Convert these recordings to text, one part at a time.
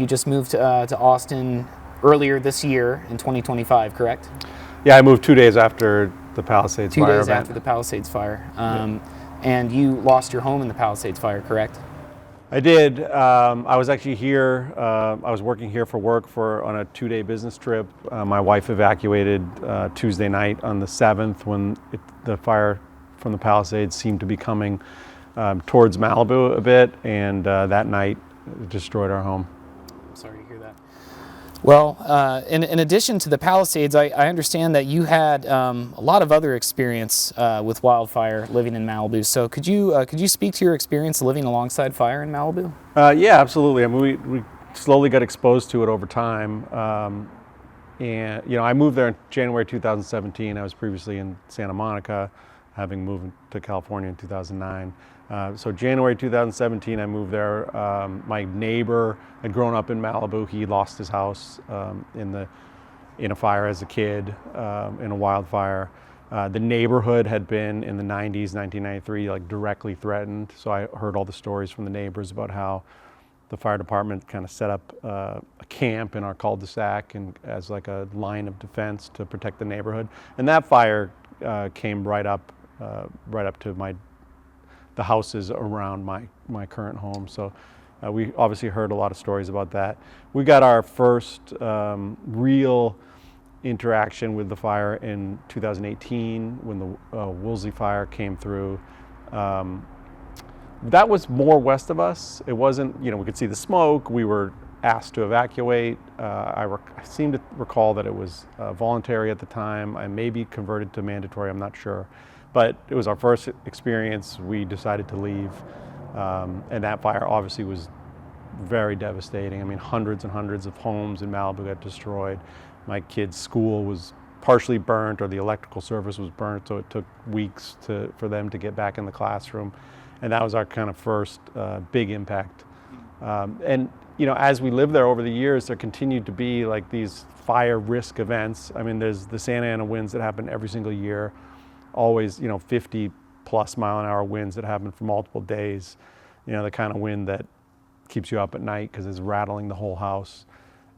you just moved to Austin earlier this year in 2025, correct? Yeah, I moved 2 days after the Palisades fire 2 days event. after the Palisades fire. And you lost your home in the Palisades fire, correct? I did. I was actually here. I was working here for work on a 2-day business trip. My wife evacuated Tuesday night on the 7th when the fire from the Palisades seemed to be coming towards Malibu a bit, and that night it destroyed our home. I'm sorry to hear that. Well, in addition to the Palisades, I understand that you had a lot of other experience with wildfire living in Malibu. So could you speak to your experience living alongside fire in Malibu? Yeah, absolutely. I mean, we slowly got exposed to it over time. And I moved there in January 2017. I was previously in Santa Monica, having moved to California in 2009. So January 2017, I moved there. My neighbor had grown up in Malibu. He lost his house in a fire as a kid, in a wildfire. The neighborhood had been in the 90s, 1993, like directly threatened. So I heard all the stories from the neighbors about how the fire department kind of set up a camp in our cul-de-sac and as like a line of defense to protect the neighborhood. And that fire came right up to the houses around my current home. So we obviously heard a lot of stories about that. We got our first real interaction with the fire in 2018 when the Woolsey fire came through. That was more west of us. It wasn't, we could see the smoke. We were asked to evacuate. I seem to recall that it was voluntary at the time. I may be converted to mandatory, I'm not sure. But it was our first experience. We decided to leave. And that fire obviously was very devastating. I mean, hundreds and hundreds of homes in Malibu got destroyed. My kids' school was partially burnt, or the electrical service was burnt, so it took weeks for them to get back in the classroom. And that was our kind of first big impact. And as we lived there over the years, there continued to be like these fire risk events. I mean, there's the Santa Ana winds that happen every single year. Always, 50 plus mile an hour winds that happen for multiple days. The kind of wind that keeps you up at night because it's rattling the whole house.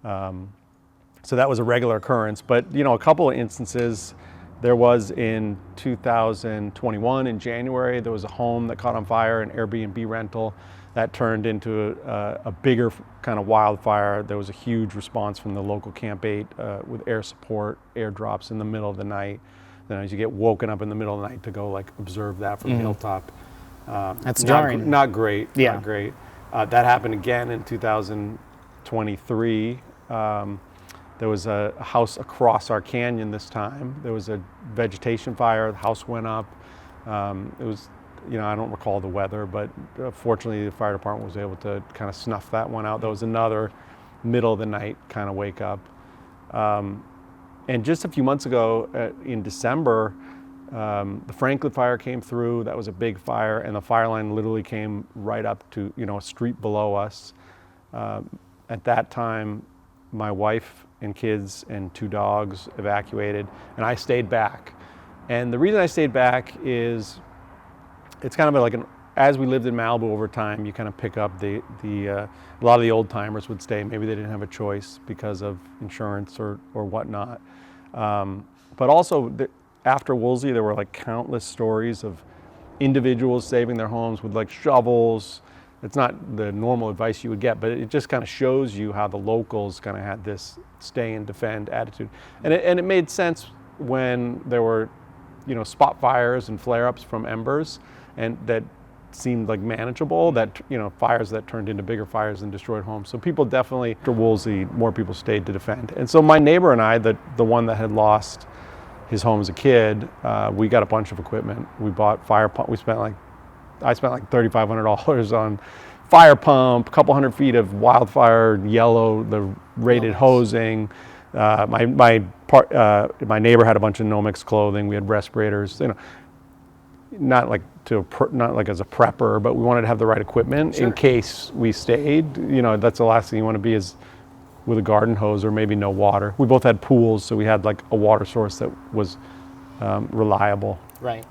So that was a regular occurrence. But, a couple of instances. There was in 2021 in January, there was a home that caught on fire, an Airbnb rental that turned into a bigger kind of wildfire. There was a huge response from the local Camp 8 with air support, airdrops in the middle of the night. Then as you get woken up in the middle of the night to go observe that from the hilltop. That's jarring. Not great. Yeah. Not great. That happened again in 2023. There was a house across our canyon this time. There was a vegetation fire. The house went up. It was, I don't recall the weather, but fortunately the fire department was able to kind of snuff that one out. There was another middle of the night kind of wake up. And just a few months ago, in December, the Franklin fire came through. That was a big fire, and the fire line literally came right up to a street below us. At that time, my wife and kids and 2 dogs evacuated, and I stayed back. And the reason I stayed back is it's kind of like as we lived in Malibu over time, you kind of pick up a lot of the old timers would stay. Maybe they didn't have a choice because of insurance or whatnot. But also after Woolsey, there were countless stories of individuals saving their homes with shovels. It's not the normal advice you would get, but it just kind of shows you how the locals kind of had this stay and defend attitude. And it made sense when there were, spot fires and flare-ups from embers, and that seemed manageable, that, fires that turned into bigger fires and destroyed homes. So people definitely, after Woolsey, more people stayed to defend. And so my neighbor and I, the one that had lost his home as a kid, we got a bunch of equipment. We bought fire pump. I spent $3,500 on fire pump, a couple hundred feet of wildfire yellow, the rated hosing. My neighbor had a bunch of Nomex clothing. We had respirators. Not as a prepper, but we wanted to have the right equipment in case we stayed. That's the last thing you want to be is with a garden hose or maybe no water. We both had pools, so we had a water source that was reliable. Right.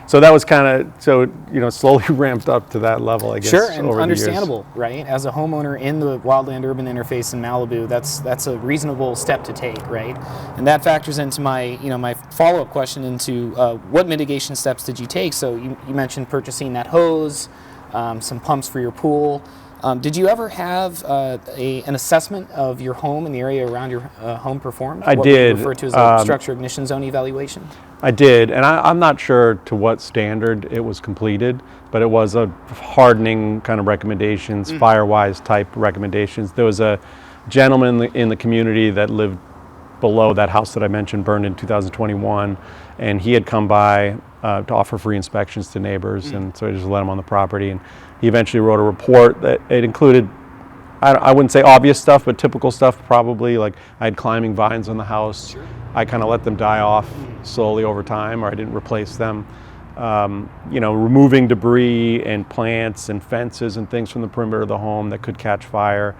So that was kind of, slowly ramped up to that level, I guess. Sure, and over the years. understandable, right? As a homeowner in the wildland-urban interface in Malibu, that's a reasonable step to take, right? And that factors into my my follow-up question into what mitigation steps did you take? So you mentioned purchasing that hose, some pumps for your pool. Did you ever have an assessment of your home and the area around your home performed? I what did. What we refer to as a structure ignition zone evaluation? I did, and I'm not sure to what standard it was completed, but it was a hardening kind of recommendations, fire-wise type recommendations. There was a gentleman in the community that lived below that house that I mentioned burned in 2021, and he had come by to offer free inspections to neighbors, and so I just let him on the property, and he eventually wrote a report that it included, I wouldn't say obvious stuff, but typical stuff probably, like I had climbing vines on the house. Sure. I kind of let them die off slowly over time, or I didn't replace them. Removing debris and plants and fences and things from the perimeter of the home that could catch fire,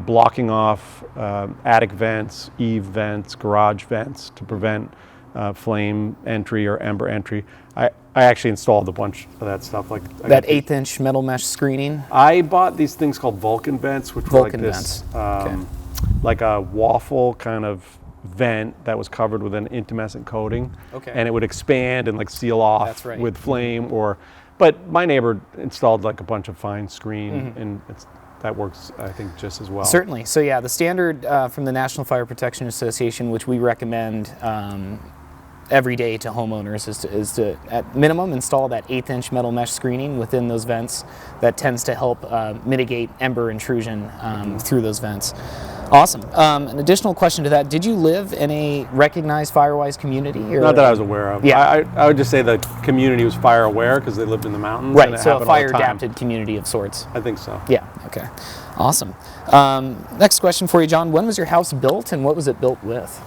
blocking off attic vents, eave vents, garage vents to prevent flame entry or ember entry. I actually installed a bunch of that stuff. Like that 1/8-inch metal mesh screening? I bought these things called Vulcan vents, which were like vents. this, like a waffle kind of vent that was covered with an intumescent coating. Okay. And it would expand and like seal off. That's right. With flame but my neighbor installed like a bunch of fine screen, and that works, I think, just as well. Certainly. So yeah, the standard from the National Fire Protection Association, which we recommend every day to homeowners, is to at minimum install that 1/8-inch metal mesh screening within those vents. That tends to help mitigate ember intrusion through those vents. Awesome. An additional question to that: did you live in a recognized fire-wise community? Or? Not that I was aware of. Yeah. I would just say the community was fire aware because they lived in the mountains. Right. And it So a happened all the time. fire-adapted community of sorts. I think so. Yeah. Okay. Awesome. Next question for you, John. When was your house built, and what was it built with?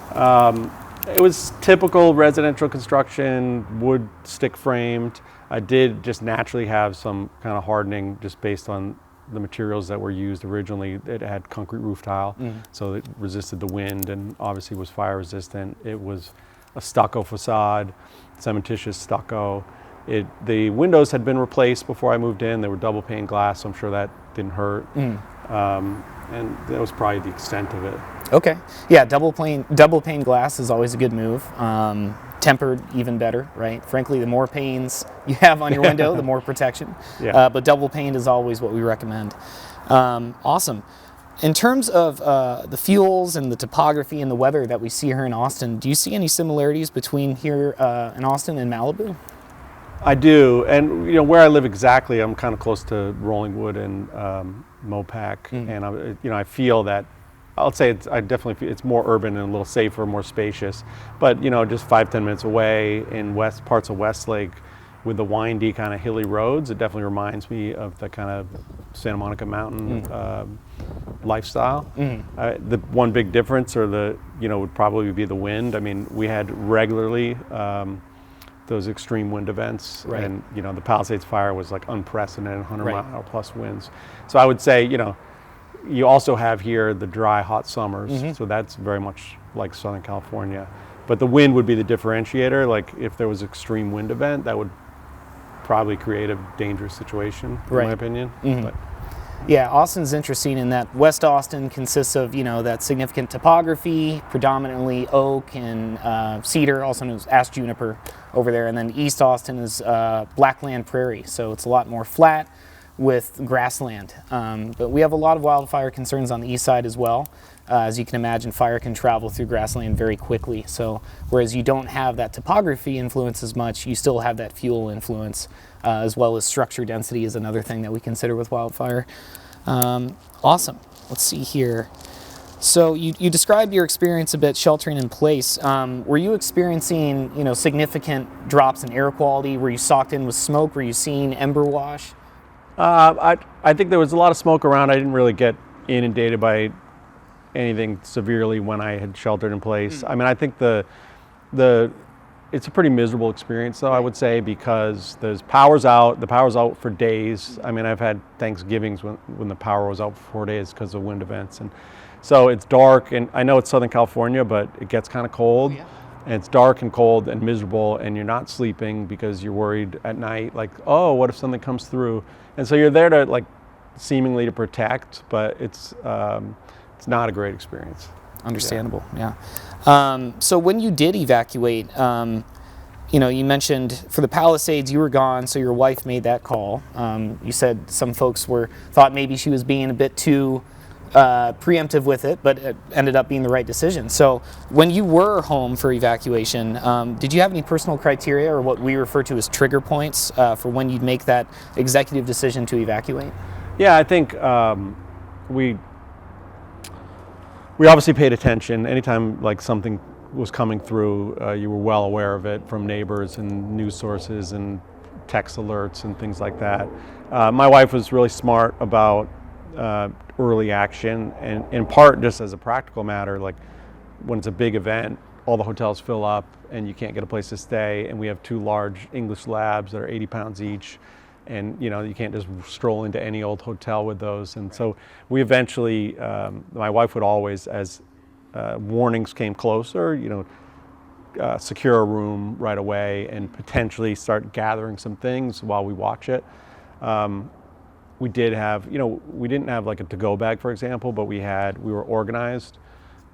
It was typical residential construction, wood stick framed. I did just naturally have some kind of hardening just based on the materials that were used originally. It had concrete roof tile, so it resisted the wind and obviously was fire resistant. It was a stucco facade, cementitious stucco. The windows had been replaced before I moved in. They were double pane glass, so I'm sure that didn't hurt. And that was probably the extent of it. Okay. Yeah, double pane glass is always a good move. Tempered, even better, right? Frankly, the more panes you have on your window, the more protection. Yeah. But double pane is always what we recommend. Awesome. In terms of the fuels and the topography and the weather that we see here in Austin, do you see any similarities between here in Austin and Malibu? I do, and where I live exactly, I'm kind of close to Rolling Wood and Mopac, and I feel that. I'll say I definitely feel it's more urban and a little safer, more spacious. But just 5-10 minutes away in parts of Westlake, with the windy kind of hilly roads, it definitely reminds me of the kind of Santa Monica Mountain lifestyle. The one big difference, would probably be the wind. I mean, we had regularly those extreme wind events, right. And the Palisades fire was like unprecedented, 100 right. mile plus winds. So I would say, you also have here the dry, hot summers, so that's very much like Southern California. But the wind would be the differentiator. Like if there was extreme wind event, that would probably create a dangerous situation, in my opinion. But. Yeah, Austin's interesting in that West Austin consists of, that significant topography, predominantly oak and cedar, also known as ash juniper over there. And then East Austin is blackland prairie, so it's a lot more flat with grassland. But we have a lot of wildfire concerns on the east side as well. As you can imagine, fire can travel through grassland very quickly. So whereas you don't have that topography influence as much, you still have that fuel influence, as well as structure density is another thing that we consider with wildfire. Awesome. Let's see here. So you described your experience a bit sheltering in place. Were you experiencing significant drops in air quality? Were you socked in with smoke? Were you seeing ember wash? I think there was a lot of smoke around. I didn't really get inundated by anything severely when I had sheltered in place. I mean, I think it's a pretty miserable experience, though, I would say, because the power's out for days. I mean, I've had Thanksgivings when the power was out for 4 days because of wind events. And so it's dark, and I know it's Southern California, but it gets kind of cold. and it's dark and cold and miserable, and you're not sleeping because you're worried at night, like, oh, what if something comes through? And so you're there to, like, seemingly to protect, but it's not a great experience. Understandable, yeah. So when you did evacuate, you mentioned for the Palisades you were gone, so your wife made that call. You said some folks thought maybe she was being a bit too preemptive with it, but it ended up being the right decision. So when you were home for evacuation, did you have any personal criteria or what we refer to as trigger points for when you'd make that executive decision to evacuate? Yeah, I think we obviously paid attention. Anytime like something was coming through, you were well aware of it from neighbors and news sources and text alerts and things like that. My wife was really smart about early action, and in part just as a practical matter, like when it's a big event, all the hotels fill up and you can't get a place to stay, and we have 2 large English labs that are 80 pounds each, and you can't just stroll into any old hotel with those. And so we eventually, my wife would always, as warnings came closer, secure a room right away and potentially start gathering some things while we watch it. We did have, we didn't have like a to-go bag, for example, but we were organized.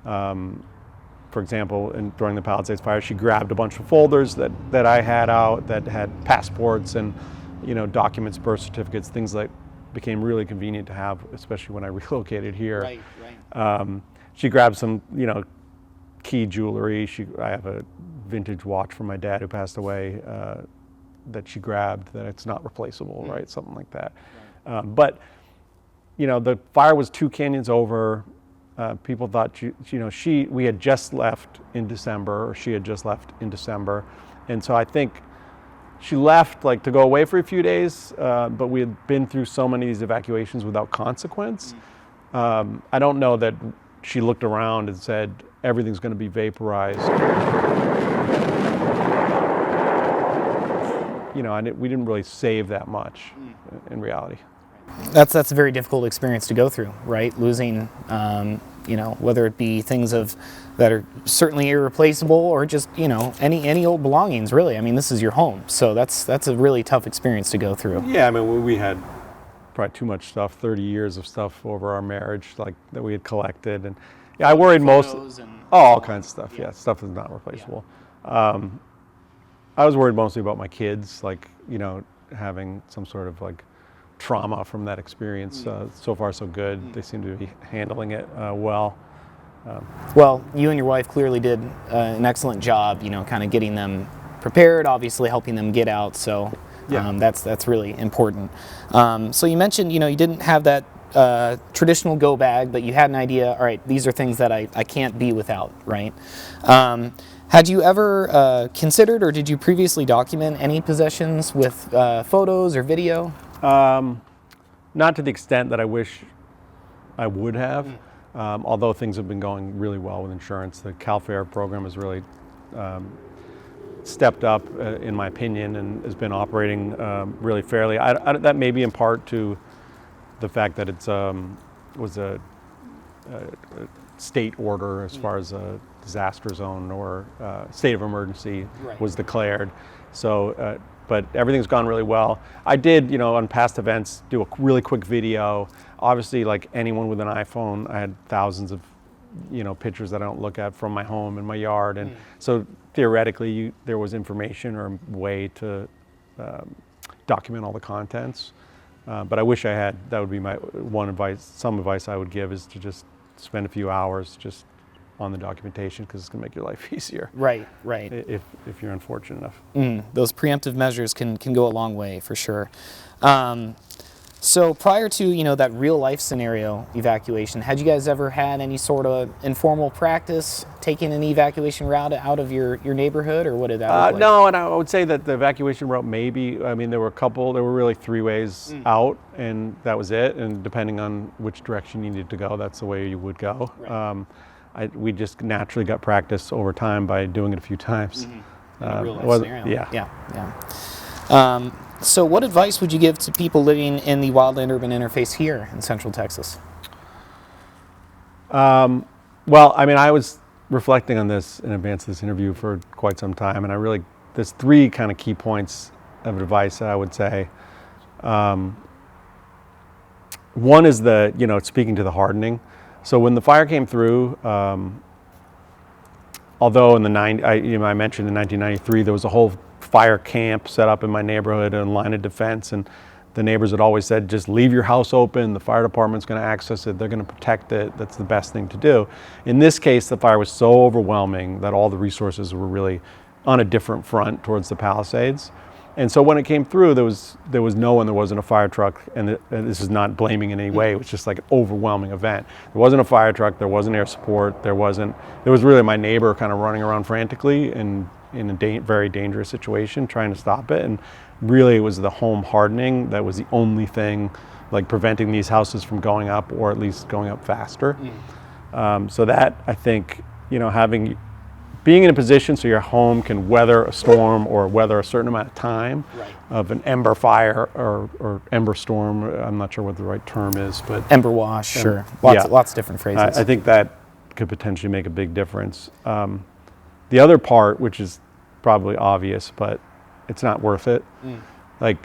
For example, during the Palisades fire, she grabbed a bunch of folders that I had out that had passports and, documents, birth certificates, things that became really convenient to have, especially when I relocated here. Right. She grabbed some, key jewelry. I have a vintage watch from my dad who passed away that she grabbed that it's not replaceable, right? Something like that. Right. But, the fire was 2 canyons over. People thought, we had just left in December, or she had just left in December. And so I think she left like to go away for a few days, but we had been through so many of these evacuations without consequence. I don't know that she looked around and said, everything's going to be vaporized. We didn't really save that much in reality. That's a very difficult experience to go through, right? Losing, whether it be things that are certainly irreplaceable or just, any old belongings, really. I mean, this is your home, so that's a really tough experience to go through. Yeah, I mean, we had probably too much stuff, 30 years of stuff over our marriage, like that we had collected, and I worried all kinds of stuff. Yeah, stuff is not replaceable. Yeah. I was worried mostly about my kids, like having some sort of like trauma from that experience. So far, so good. They seem to be handling it well. Well, you and your wife clearly did an excellent job, kind of getting them prepared, obviously helping them get out. So yeah. That's really important. So you mentioned, you didn't have that traditional go bag, but you had an idea, all right, these are things that I can't be without, right? Had you ever considered, or did you previously document any possessions with photos or video? Not to the extent that I wish I would have, although things have been going really well with insurance. The CalFare program has really stepped up, in my opinion, and has been operating really fairly. That may be in part to the fact that it was a state order as far as a disaster zone or state of emergency was declared. So, but everything's gone really well. I did, on past events, do a really quick video. Obviously, like anyone with an iPhone, I had thousands of, pictures that I don't look at from my home and my yard. And so theoretically, there was information or a way to document all the contents. But I wish I had. That would be my one advice. Some advice I would give is to just spend a few hours just on the documentation, because it's going to make your life easier. Right. If you're unfortunate enough. Those preemptive measures can go a long way, for sure. So prior to that real life scenario evacuation, had you guys ever had any sort of informal practice taking an evacuation route out of your neighborhood, or what did that look like? No, and I would say that the evacuation route maybe. I mean, there were really 3 ways out, and that was it. And depending on which direction you needed to go, that's the way you would go. Right. We just naturally got practice over time by doing it a few times. In a real life scenario. Yeah. So what advice would you give to people living in the wildland-urban interface here in Central Texas? Well, I mean, I was reflecting on this in advance of this interview for quite some time, and there's three kind of key points of advice that I would say. One is speaking to the hardening. So when the fire came through, although I mentioned in 1993 there was a whole fire camp set up in my neighborhood and line of defense, and the neighbors had always said, just leave your house open, the fire department's going to access it, they're going to protect it, that's the best thing to do. In this case, the fire was so overwhelming that all the resources were really on a different front towards the Palisades. And so when it came through, there was no one, there wasn't a fire truck, and this is not blaming in any way, it was just like an overwhelming event. There wasn't a fire truck, there wasn't air support, there was really my neighbor kind of running around frantically in a very dangerous situation trying to stop it. And really it was the home hardening that was the only thing like preventing these houses from going up, or at least going up faster. So that, I think, being in a position so your home can weather a storm or weather a certain amount of time of an ember fire or ember storm. I'm not sure what the right term is, but ember wash, sure. Lots of different phrases. I think that could potentially make a big difference. The other part, which is probably obvious, but it's not worth it. Like,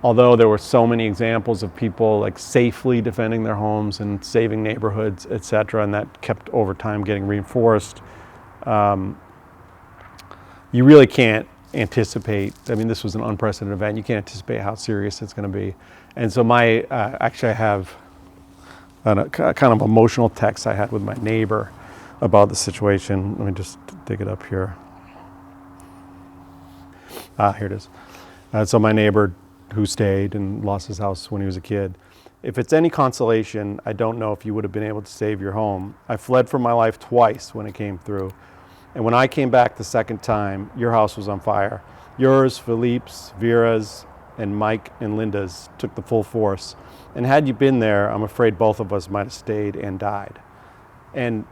although there were so many examples of people like safely defending their homes and saving neighborhoods, et cetera, and that kept over time getting reinforced, you really can't anticipate. I mean, this was an unprecedented event. You can't anticipate how serious it's going to be. And so actually I have a kind of emotional text I had with my neighbor about the situation. Let me just dig it up here. Here it is. So my neighbor who stayed and lost his house when he was a kid. If it's any consolation, I don't know if you would have been able to save your home. I fled for my life twice when it came through. And when I came back the second time, your house was on fire. Yours, Philippe's, Vera's, and Mike and Linda's took the full force. And had you been there, I'm afraid both of us might have stayed and died. And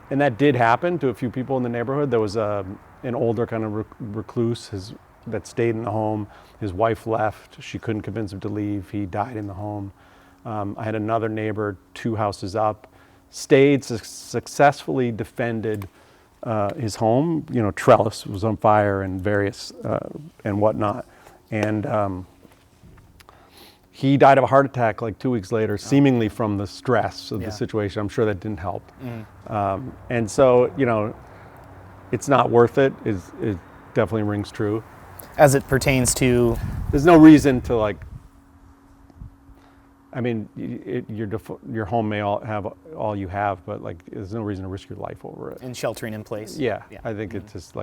that did happen to a few people in the neighborhood. There was an older kind of recluse that stayed in the home. His wife left. She couldn't convince him to leave. He died in the home. I had another neighbor 2 houses up, stayed, successfully defended his home. Trellis was on fire and various and whatnot. And he died of a heart attack like 2 weeks later, seemingly from the stress of the situation. I'm sure that didn't help. And so, it's not worth it. It definitely rings true. As it pertains to? There's no reason to your home may have all you have, but there's no reason to risk your life over it. And sheltering in place. Yeah. I think it's just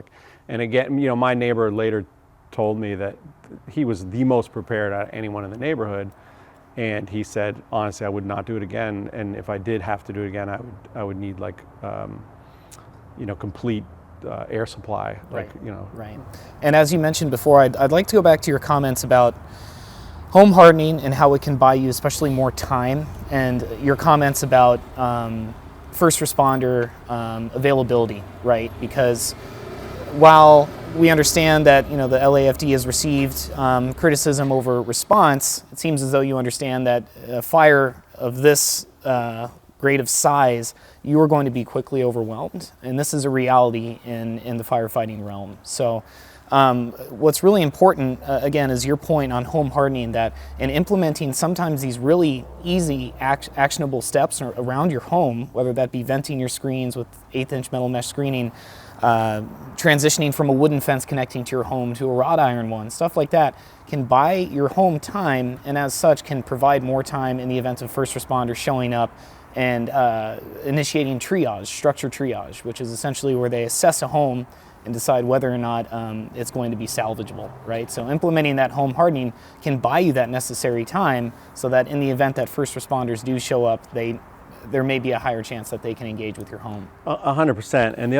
and again, my neighbor later told me that he was the most prepared out of anyone in the neighborhood, and he said, honestly, I would not do it again, and if I did have to do it again, I would need complete air supply. Right. And as you mentioned before, I'd like to go back to your comments about home hardening and how it can buy you especially more time, and your comments about first responder availability, right? Because while we understand that the LAFD has received criticism over response, it seems as though you understand that a fire of this grade of size, you are going to be quickly overwhelmed, and this is a reality in the firefighting realm. So what's really important, again, is your point on home hardening, that in implementing sometimes these really easy actionable steps around your home, whether that be venting your screens with 1/8" metal mesh screening, transitioning from a wooden fence connecting to your home to a wrought iron one, stuff like that can buy your home time, and as such can provide more time in the event of first responders showing up and initiating triage, structure triage, which is essentially where they assess a home and decide whether or not it's going to be salvageable, right? So implementing that home hardening can buy you that necessary time so that in the event that first responders do show up, there may be a higher chance that they can engage with your home. 100%. And the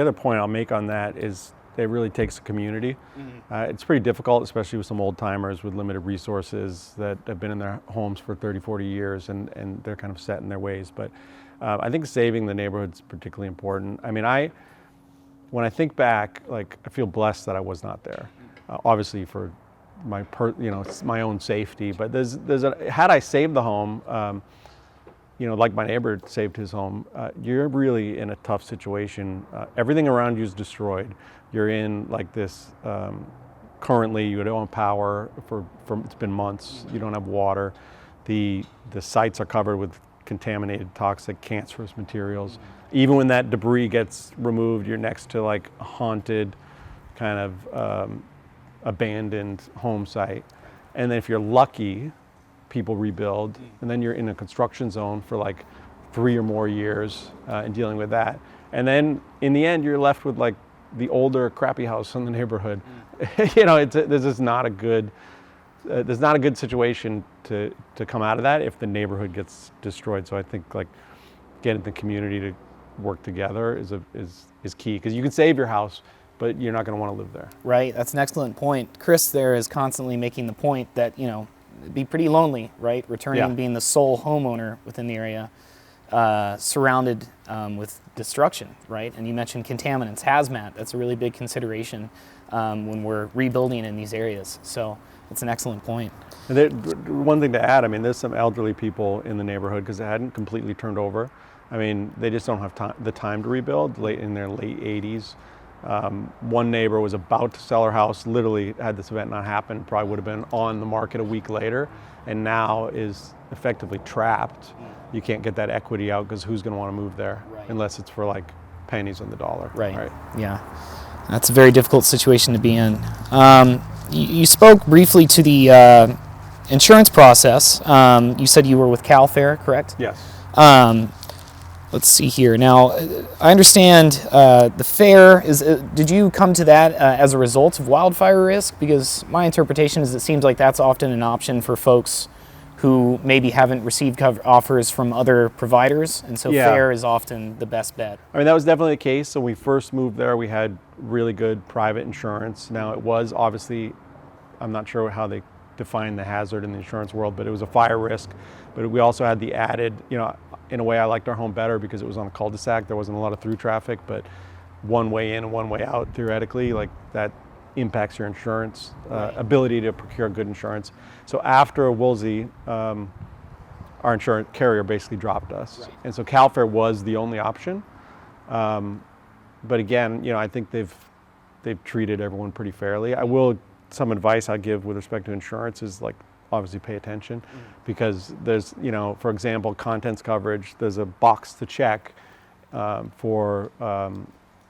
other point I'll make on that is it really takes a community. It's pretty difficult, especially with some old timers with limited resources that have been in their homes for 30, 40 years and they're kind of set in their ways. But I think saving the neighborhood is particularly important. I mean, when I think back, I feel blessed that I was not there. Obviously for my my own safety, but had I saved the home, like my neighbor saved his home, you're really in a tough situation. Everything around you is destroyed. You're in like this, currently you don't have power it's been months. You don't have water. The sites are covered with contaminated, toxic, cancerous materials. Even when that debris gets removed, you're next to like a haunted kind of abandoned home site. And then if you're lucky, people rebuild, and then you're in a construction zone for like 3 or more years and dealing with that. And then in the end, you're left with like the older crappy house in the neighborhood. This is not a good, there's not a good situation to come out of that if the neighborhood gets destroyed. So I think like getting the community to work together is key, because you can save your house, but you're not going to want to live there. Right, that's an excellent point. Chris there is constantly making the point that, it'd be pretty lonely, right? Returning being the sole homeowner within the area, surrounded with destruction, right? And you mentioned contaminants, hazmat. That's a really big consideration when we're rebuilding in these areas. So it's an excellent point. And one thing to add, there's some elderly people in the neighborhood because it hadn't completely turned over. They just don't have the time to rebuild, in their late 80s. One neighbor was about to sell her house, literally had this event not happened, probably would have been on the market a week later, and now is effectively trapped. You can't get that equity out because who's going to want to move there unless it's for like pennies on the dollar. Right. Yeah. That's a very difficult situation to be in. You spoke briefly to the insurance process. You said you were with CalFair, correct? Yes. Let's see here. Now, I understand the fair is. Did you come to that as a result of wildfire risk? Because my interpretation is it seems like that's often an option for folks who maybe haven't received offers from other providers, and so fair is often the best bet. That was definitely the case. So when we first moved there, we had really good private insurance. Now it was obviously, I'm not sure how they define the hazard in the insurance world, but it was a fire risk. But we also had the added, in a way I liked our home better because it was on a cul-de-sac. There wasn't a lot of through traffic, but one way in and one way out, theoretically, like that impacts your insurance ability to procure good insurance. So after Woolsey, our insurance carrier basically dropped us. And so CalFair was the only option. But again, I think they've treated everyone pretty fairly. Some advice I give with respect to insurance is like, obviously pay attention, because there's, for example, contents coverage, there's a box to check for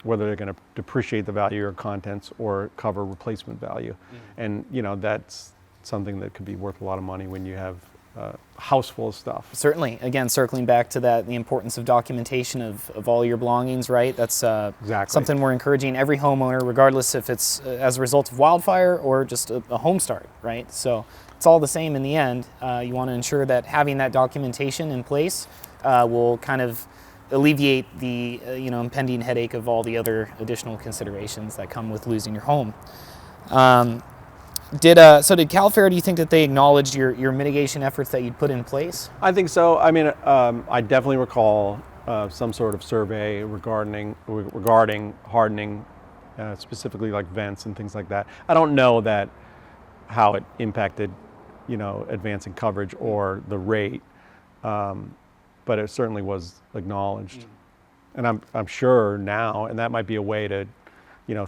whether they're going to depreciate the value of your contents or cover replacement value. And, that's something that could be worth a lot of money when you have a house full of stuff. Certainly. Again, circling back to that, the importance of documentation of all your belongings, right? That's exactly something we're encouraging every homeowner, regardless if it's as a result of wildfire or just a home start, right? So it's all the same in the end. You want to ensure that having that documentation in place will kind of alleviate the impending headache of all the other additional considerations that come with losing your home. Did CalFair, do you think that they acknowledged your mitigation efforts that you'd put in place? I think so. I definitely recall some sort of survey regarding hardening, specifically like vents and things like that. I don't know how it impacted, advancing coverage or the rate, but it certainly was acknowledged. And I'm sure now, and that might be a way to,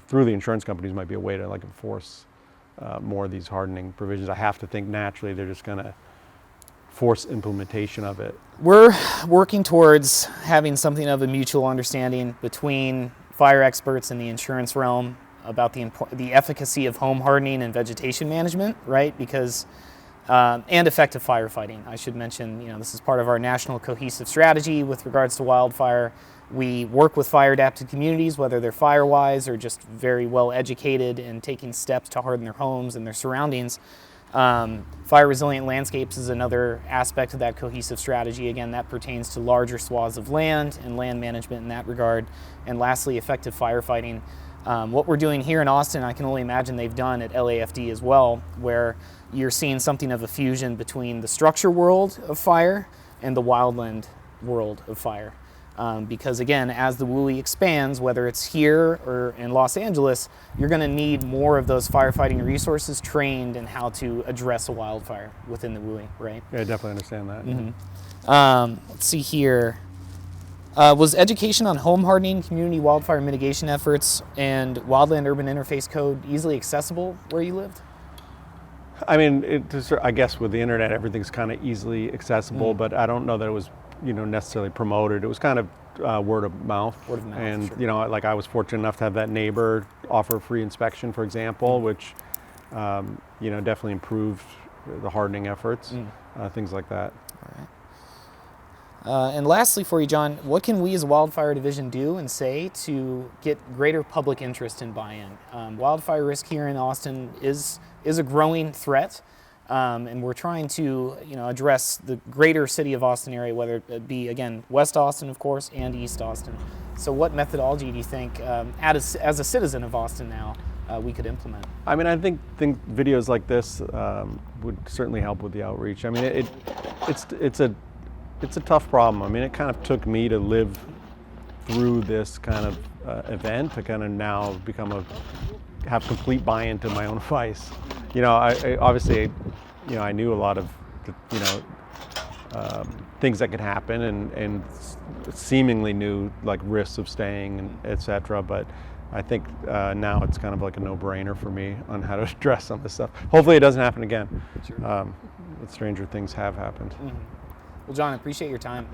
through the insurance companies, might be a way to like enforce more of these hardening provisions. I have to think naturally they're just going to force implementation of it. We're working towards having something of a mutual understanding between fire experts in the insurance realm about the efficacy of home hardening and vegetation management, right? Because and effective firefighting. I should mention, this is part of our national cohesive strategy with regards to wildfire. We work with fire-adapted communities, whether they're fire-wise or just very well educated and taking steps to harden their homes and their surroundings. Fire-resilient landscapes is another aspect of that cohesive strategy. Again, that pertains to larger swaths of land and land management in that regard. And lastly, effective firefighting. What we're doing here in Austin, I can only imagine they've done at LAFD as well, where you're seeing something of a fusion between the structure world of fire and the wildland world of fire. Because again, as the WUI expands, whether it's here or in Los Angeles, you're going to need more of those firefighting resources trained in how to address a wildfire within the WUI, right? Yeah, I definitely understand that. Let's see here. Was education on home hardening, community wildfire mitigation efforts, and wildland-urban interface code easily accessible where you lived? I mean, I guess with the internet, everything's kind of easily accessible, but I don't know that it was, necessarily promoted. It was kind of word of mouth. Word of mouth, and sure. like I was fortunate enough to have that neighbor offer free inspection, for example, which definitely improved the hardening efforts, things like that. All right. And lastly for you, Jon, what can we as a wildfire division do and say to get greater public interest and buy-in? Wildfire risk here in Austin is a growing threat, and we're trying to address the greater city of Austin area, whether it be, again, West Austin, of course, and East Austin. So what methodology do you think, as a citizen of Austin now, we could implement? I mean, I think videos like this would certainly help with the outreach. I mean, it's a tough problem. I mean, it kind of took me to live through this kind of event to kind of now have complete buy-in to my own advice. I obviously, I knew a lot of, things that could happen and seemingly knew like risks of staying and et cetera. But I think now it's kind of like a no-brainer for me on how to address some of this stuff. Hopefully it doesn't happen again. Sure. But stranger things have happened. Well, Jon, I appreciate your time.